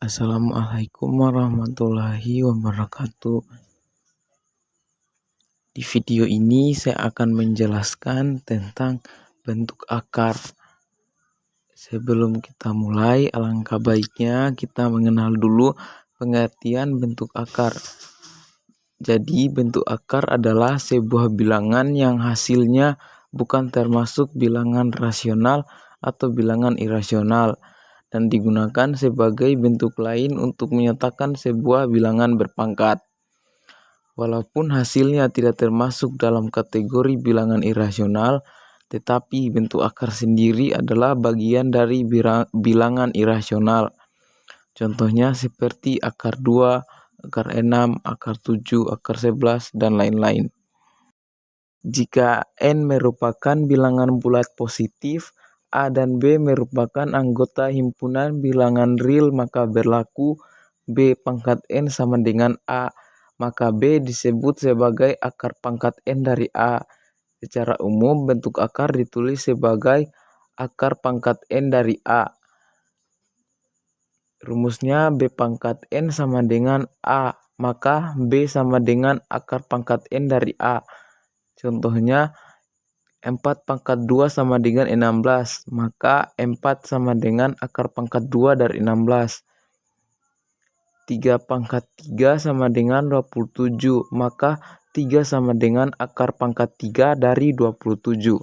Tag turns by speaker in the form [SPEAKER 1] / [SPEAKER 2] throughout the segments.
[SPEAKER 1] Assalamualaikum warahmatullahi wabarakatuh. Di video ini saya akan menjelaskan tentang bentuk akar. Sebelum kita mulai, alangkah baiknya kita mengenal dulu pengertian bentuk akar. Jadi bentuk akar adalah sebuah bilangan yang hasilnya bukan termasuk bilangan rasional atau bilangan irasional dan digunakan sebagai bentuk lain untuk menyatakan sebuah bilangan berpangkat. Walaupun hasilnya tidak termasuk dalam kategori bilangan irasional, tetapi bentuk akar sendiri adalah bagian dari bilangan irasional. Contohnya seperti akar 2, akar 6, akar 7, akar 11, dan lain-lain. Jika N merupakan bilangan bulat positif, A dan B merupakan anggota himpunan bilangan real, maka berlaku B pangkat N sama dengan A. Maka B disebut sebagai akar pangkat N dari A. Secara umum bentuk akar ditulis sebagai akar pangkat N dari A. Rumusnya B pangkat N sama dengan A, maka B sama dengan akar pangkat N dari A. Contohnya 4 pangkat 2 sama dengan 16, maka 4 sama dengan akar pangkat 2 dari 16. 3 pangkat 3 sama dengan 27, maka 3 sama dengan akar pangkat 3 dari 27.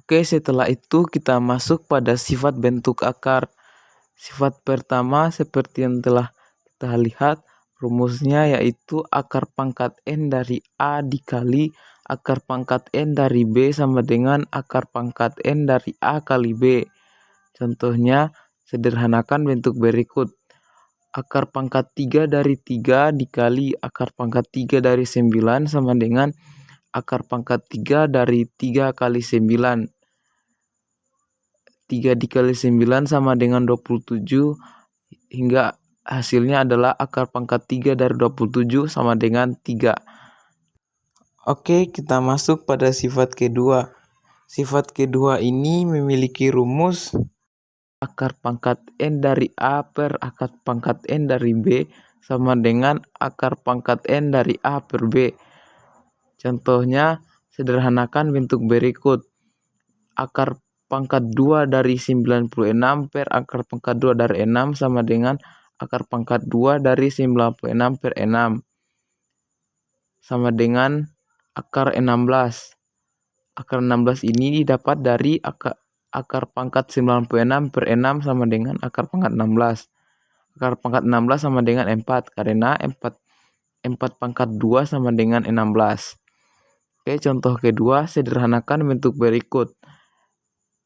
[SPEAKER 1] Oke, setelah itu kita masuk pada sifat bentuk akar. Sifat pertama seperti yang telah kita lihat, rumusnya yaitu akar pangkat N dari A dikali akar pangkat N dari B sama dengan akar pangkat N dari A kali B. Contohnya, sederhanakan bentuk berikut. Akar pangkat 3 dari 3 dikali akar pangkat 3 dari 9 sama dengan akar pangkat 3 dari 3 kali 9. 3 dikali 9 sama dengan 27, hingga hasilnya adalah akar pangkat 3 dari 27 sama dengan 3. Oke, kita masuk pada sifat kedua. Sifat kedua ini memiliki rumus akar pangkat N dari A per akar pangkat N dari B sama dengan akar pangkat N dari A per B. Contohnya, sederhanakan bentuk berikut. Akar pangkat 2 dari 96 per akar pangkat 2 dari 6 sama dengan akar pangkat 2 dari 96 per 6 sama dengan akar 16. Akar 16 ini didapat dari akar pangkat 96 per 6 sama dengan akar pangkat 16. Akar pangkat 16 sama dengan 4 karena 4 pangkat 2 sama dengan 16. Oke, contoh kedua, sederhanakan bentuk berikut.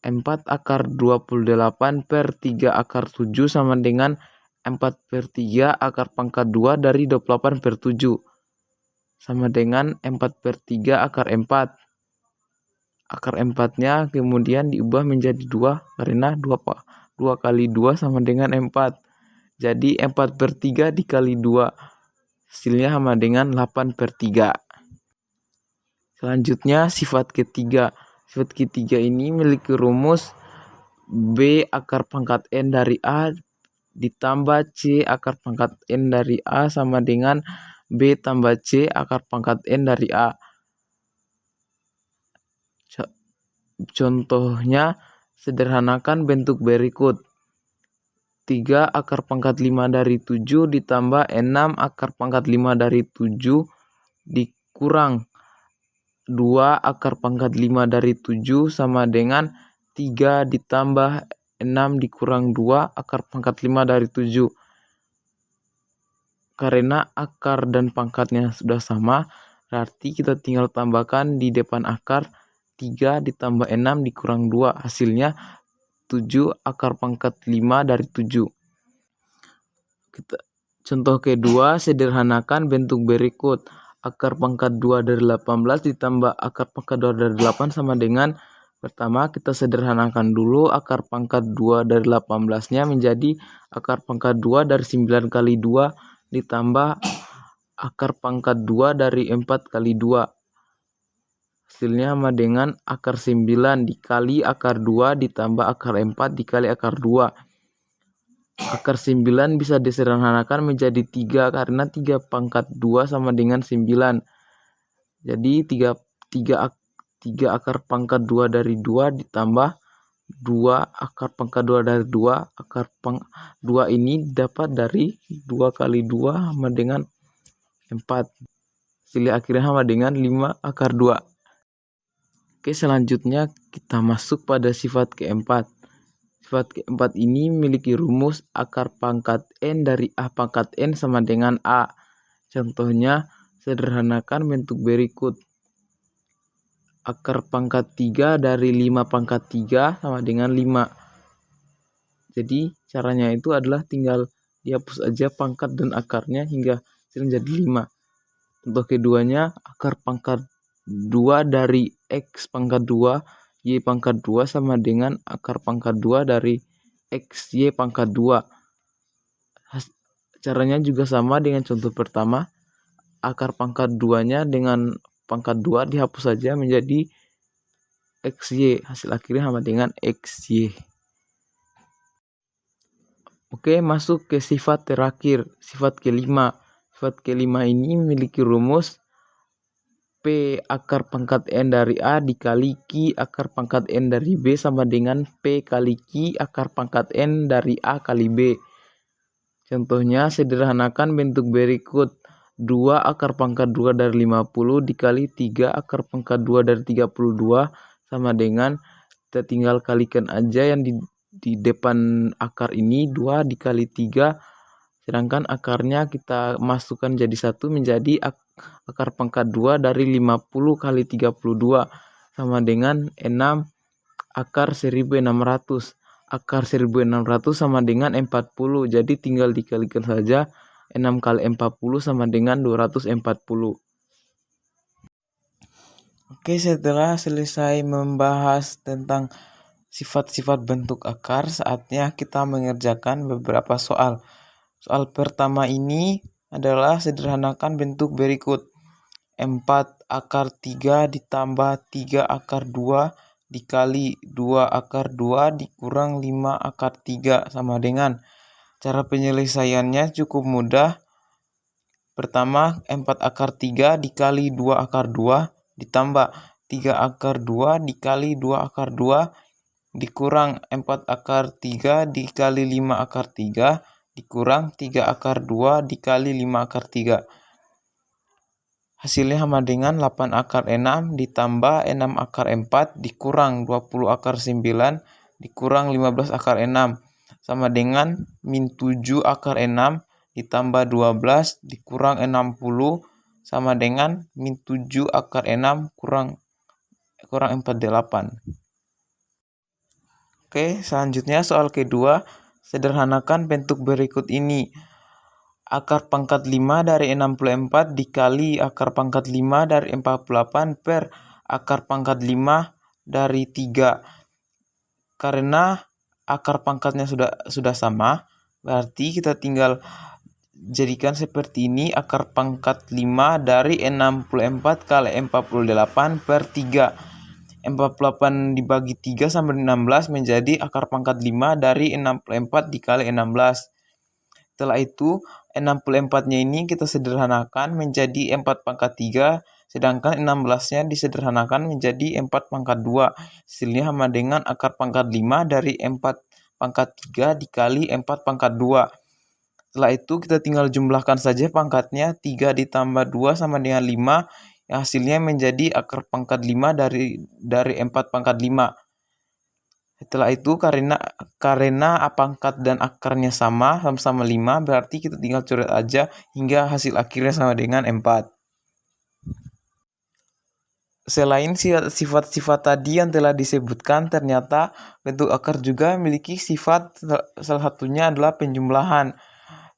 [SPEAKER 1] 4 akar 28 per 3 akar 7 sama dengan 4 per 3 akar pangkat 2 dari 28 per 7 sama dengan 4 per 3 akar 4. Akar 4-nya kemudian diubah menjadi 2 karena 2 kali 2 sama dengan 4. Jadi 4 per 3 dikali 2. Hasilnya sama dengan 8 per 3. Selanjutnya sifat ketiga. Sifat ketiga ini memiliki rumus B akar pangkat N dari A ditambah C akar pangkat N dari A sama dengan B tambah C akar pangkat N dari A. Contohnya, sederhanakan bentuk berikut. 3 akar pangkat 5 dari 7 ditambah 6 akar pangkat 5 dari 7 dikurang 2 akar pangkat 5 dari 7 sama dengan 3 ditambah 6 dikurang 2 akar pangkat 5 dari 7. Karena akar dan pangkatnya sudah sama, berarti kita tinggal tambahkan di depan akar 3 ditambah 6 dikurang 2. Hasilnya 7 akar pangkat 5 dari 7. Contoh kedua, sederhanakan bentuk berikut. Akar pangkat 2 dari 18 ditambah akar pangkat 2 dari 8 sama dengan, pertama kita sederhanakan dulu akar pangkat 2 dari 18-nya menjadi akar pangkat 2 dari 9 kali 2 ditambah akar pangkat 2 dari 4 kali 2. Hasilnya sama dengan akar 9 dikali akar 2 ditambah akar 4 dikali akar 2. Akar 9 bisa disederhanakan menjadi 3 karena 3 pangkat 2 sama dengan 9. Jadi 3 akar pangkat 2 dari 2 ditambah 2 akar pangkat 2 dari 2. Akar 2 ini dapat dari 2 kali 2 sama dengan 4. Hasil akhirnya sama dengan 5 akar 2. Oke, selanjutnya kita masuk pada sifat keempat. Sifat keempat ini memiliki rumus akar pangkat N dari A pangkat N sama dengan A. Contohnya, sederhanakan bentuk berikut. Akar pangkat 3 dari 5 pangkat 3 sama dengan 5. Jadi, caranya itu adalah tinggal dihapus aja pangkat dan akarnya hingga hasilnya jadi 5. Contoh keduanya, akar pangkat 2 dari X pangkat 2, Y pangkat 2 sama dengan akar pangkat 2 dari X, Y pangkat 2. Caranya juga sama dengan contoh pertama. Akar pangkat 2-nya dengan pangkat 2 dihapus saja menjadi XY. Hasil akhirnya sama dengan XY. Oke, masuk ke sifat terakhir, sifat kelima. Sifat kelima ini memiliki rumus P akar pangkat N dari A dikali Q akar pangkat N dari B sama dengan P kali Q akar pangkat N dari A kali B. Contohnya, sederhanakan bentuk berikut. 2 akar pangkat 2 dari 50 dikali 3 akar pangkat 2 dari 32 sama dengan, kita tinggal kalikan aja yang di depan akar ini, 2 dikali 3. Sedangkan akarnya kita masukkan jadi 1 menjadi akar pangkat 2 dari 50 kali 32 sama dengan 6 akar 1600. Akar 1600 sama dengan 40. Jadi tinggal dikalikan saja, 6 kali 40 sama dengan 240. Oke, setelah selesai membahas tentang sifat-sifat bentuk akar, saatnya kita mengerjakan beberapa soal. Soal pertama ini adalah sederhanakan bentuk berikut. 4 akar 3 ditambah 3 akar 2 dikali 2 akar 2 dikurang 5 akar 3 sama dengan. Cara penyelesaiannya cukup mudah. Pertama, 4 akar 3 dikali 2 akar 2 ditambah 3 akar 2 dikali 2 akar 2 dikurang 4 akar 3 dikali 5 akar 3 dikurang 3 akar 2 dikali 5 akar 3. Hasilnya sama dengan 8 akar 6 ditambah 6 akar 4 dikurang 20 akar 9 dikurang 15 akar 6 sama dengan min 7 akar 6 ditambah 12 dikurang 60 sama dengan min 7 akar 6 kurang 48. Oke, selanjutnya soal kedua, sederhanakan bentuk berikut ini. Akar pangkat 5 dari 64 dikali akar pangkat 5 dari 48 per akar pangkat 5 dari 3. Karena akar pangkatnya sudah sama, berarti kita tinggal jadikan seperti ini. Akar pangkat 5 dari 64 kali 48 per 3. 48 dibagi 3 sama 16 menjadi akar pangkat 5 dari 64 dikali 16. Setelah itu, 64-nya ini kita sederhanakan menjadi 4 pangkat 3, sedangkan 16-nya disederhanakan menjadi 4 pangkat 2. Hasilnya sama dengan akar pangkat 5 dari 4 pangkat 3 dikali 4 pangkat 2. Setelah itu kita tinggal jumlahkan saja pangkatnya, 3 ditambah 2 sama dengan 5, yang hasilnya menjadi akar pangkat 5 dari 4 pangkat 5. Setelah itu karena pangkat dan akarnya sama-sama 5, berarti kita tinggal coret aja hingga hasil akhirnya sama dengan 4. Selain sifat-sifat tadi yang telah disebutkan, ternyata bentuk akar juga memiliki sifat, salah satunya adalah penjumlahan.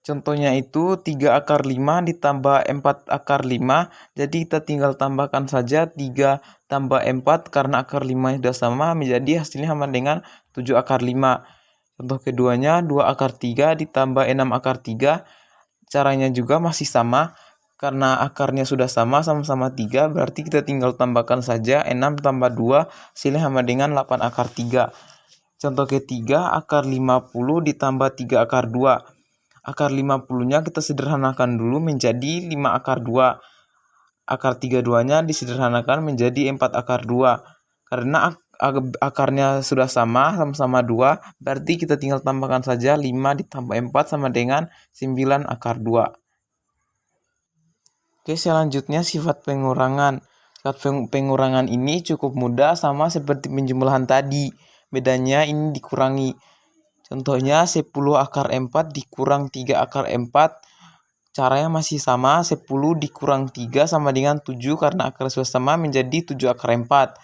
[SPEAKER 1] Contohnya itu 3 akar 5 ditambah 4 akar 5. Jadi kita tinggal tambahkan saja 3 tambah 4 karena akar 5 sudah sama menjadi hasilnya sama dengan 7 akar 5. Contoh keduanya 2 akar 3 ditambah 6 akar 3. Caranya juga masih sama. Karena akarnya sudah sama-sama 3, berarti kita tinggal tambahkan saja 6 tambah 2 hasilnya sama dengan 8 akar 3. Contoh ketiga, akar 50 ditambah 3 akar 2. Akar 50-nya kita sederhanakan dulu menjadi 5 akar 2. Akar 32-nya disederhanakan menjadi 4 akar 2. Karena akarnya sudah sama-sama 2, berarti kita tinggal tambahkan saja 5 ditambah 4 sama dengan 9 akar 2. Oke, selanjutnya sifat pengurangan. Sifat pengurangan ini cukup mudah, sama seperti penjumlahan tadi. Bedanya ini dikurangi. Contohnya 10 akar 4 dikurang 3 akar 4. Caranya masih sama, 10 dikurang 3 sama dengan 7 karena akar sudah sama menjadi 7 akar 4.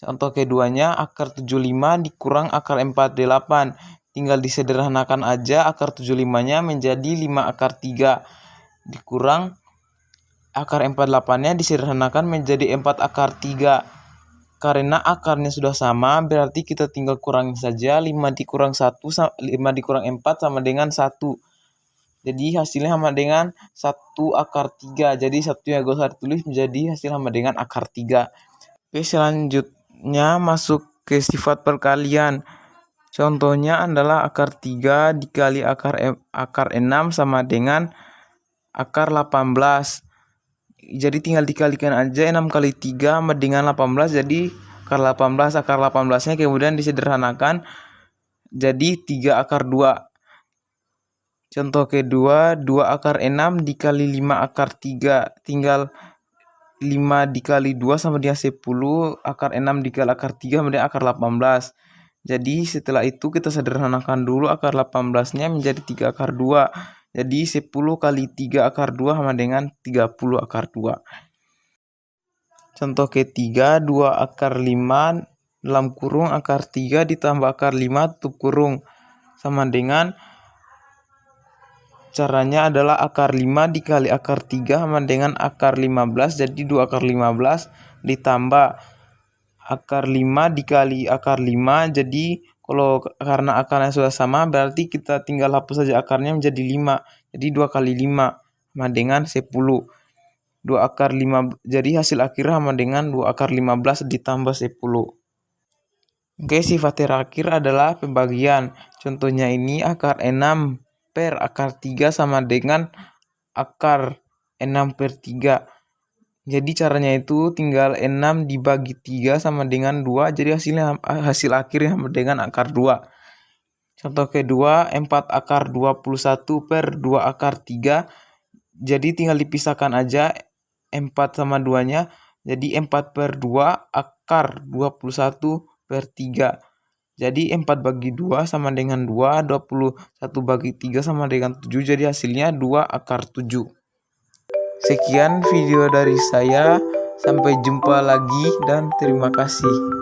[SPEAKER 1] Contoh keduanya, akar 75 dikurang akar 48. Tinggal disederhanakan aja, akar 75-nya menjadi 5 akar 3. Dikurang akar 48-nya disederhanakan menjadi 4 akar 3. Karena akarnya sudah sama, berarti kita tinggal kurangi saja 5 dikurang 1, 5 dikurang 4 sama dengan 1. Jadi hasilnya sama dengan 1 akar 3. Jadi 1 yang gak usah ditulis menjadi hasil sama dengan akar 3. Oke, selanjutnya masuk ke sifat perkalian. Contohnya adalah akar 3 dikali akar 6 sama dengan akar 18. Jadi tinggal dikalikan aja 6 kali 3 sama dengan 18, jadi akar 18. Akar 18-nya kemudian disederhanakan jadi 3 akar 2. Contoh kedua, 2 akar 6 dikali 5 akar 3. Tinggal 5 dikali 2 sama dengan 10. Akar 6 dikali akar 3 sama dengan akar 18. Jadi setelah itu kita sederhanakan dulu akar 18-nya menjadi 3 akar 2. Jadi 10 kali 3 akar 2 sama dengan 30 akar 2. Contoh ketiga, 2 akar 5 dalam kurung akar 3 ditambah akar 5 tutup kurung. Sama dengan, caranya adalah akar 5 dikali akar 3 sama dengan akar 15. Jadi 2 akar 15 ditambah akar 5 dikali akar 5. Jadi karena akarnya sudah sama, berarti kita tinggal hapus saja akarnya menjadi 5. Jadi 2 kali 5 sama dengan 10. 2 akar 5, jadi hasil akhirnya sama dengan 2 akar 15 ditambah 10. Oke, sifat terakhir adalah pembagian. Contohnya ini akar 6 per akar 3 sama dengan akar 6 per 3. Jadi caranya itu tinggal 6 dibagi 3 sama dengan 2. Jadi hasil akhirnya sama dengan akar 2. Contoh kedua, 4 akar 21 per 2 akar 3. Jadi tinggal dipisahkan aja 4 sama 2-nya. Jadi 4 per 2 akar 21 per 3. Jadi 4 bagi 2 sama dengan 2. 21 bagi 3 sama dengan 7. Jadi hasilnya 2 akar 7. Sekian video dari saya, sampai jumpa lagi dan terima kasih.